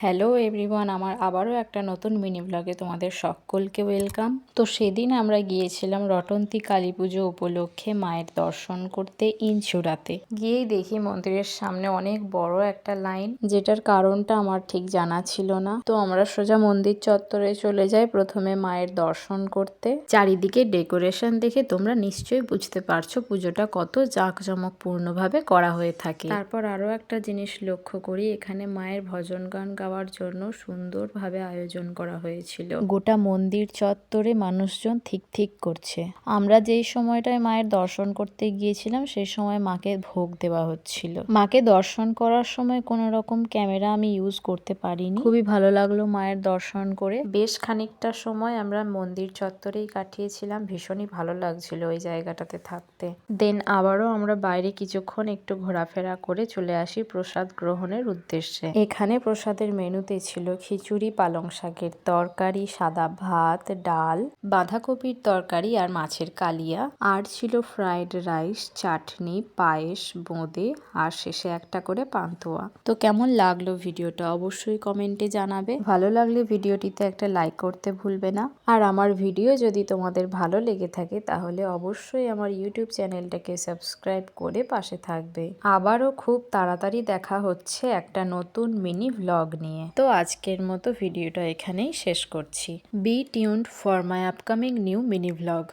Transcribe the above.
Hello everyone, আমার আবারও একটা নতুন মিনি ব্লগে তোমাদের সকলকে ওয়েলকাম। তো সেদিন আমরা গিয়েছিলাম রটন্তী কালী পুজো উপলক্ষে মায়ের দর্শন করতে ইনচুরাতে। গিয়েই দেখি মন্দিরের সামনে অনেক বড় একটা লাইন, যেটার কারণটা আমার ঠিক জানা ছিল না। তো আমরা সোজা মন্দির চত্বরে চলে যাই প্রথমে মায়ের দর্শন করতে। চারিদিকে ডেকোরেশন দেখে তোমরা নিশ্চয়ই বুঝতে পারছো পুজোটা কত জাঁকজমকপূর্ণভাবে করা হয়ে থাকে। তারপর আরো একটা জিনিস লক্ষ্য করি, এখানে মায়ের ভজন গান গাওয়ার জন্য সুন্দরভাবে আয়োজন করা হয়েছিল। গোটা মন্দির চত্বরে মানুষজন ঠিক ঠিক করছে। আমরা যেই সময়টায় মায়ের দর্শন করতে গিয়েছিলাম সেই সময় মাকে ভোগ দেওয়া হচ্ছিল। মাকে দর্শন করার সময় কোনো রকম ক্যামেরা আমি ইউজ করতে পারিনি। খুবই ভালো লাগলো মায়ের দর্শন করে। বেশ খানিকটা সময় আমরা মন্দির চত্বরেই কাটিয়েছিলাম, ভীষণই ভালো লাগছিল ওই জায়গাটাতে থাকতে। দেন আবারও আমরা বাইরে কিছুক্ষণ একটু ঘোরাফেরা করে চলে আসি প্রসাদ গ্রহণের উদ্দেশ্যে। এখানে প্রসাদের মেনুতে ছিল খিচুড়ি, পালং শাকের তরকারি, সাদা ভাত, ডাল, বাঁধাকপির তরকারি আর মাছের কালিয়া, আর ছিল ফ্রাইড রাইস, চাটনি, পায়েস, বোঁদে আর শেষে একটা করে পান্তুয়া। তো কেমন লাগলো ভিডিওটা অবশ্যই কমেন্টে জানাবে। ভালো লাগলে ভিডিওটিতে একটা লাইক করতে ভুলবে না। আর আমার ভিডিও যদি তোমাদের ভালো লেগে থাকে তাহলে অবশ্যই আমার ইউটিউব চ্যানেলটাকে সাবস্ক্রাইব করে পাশে থাকবে। আবারও খুব তাড়াতাড়ি দেখা হচ্ছে একটা নতুন মিনি ভ্লগ নিয়ে। তো আজকের মতো ভিডিওটা এখানেই শেষ করছি। Be tuned for my upcoming new mini vlog.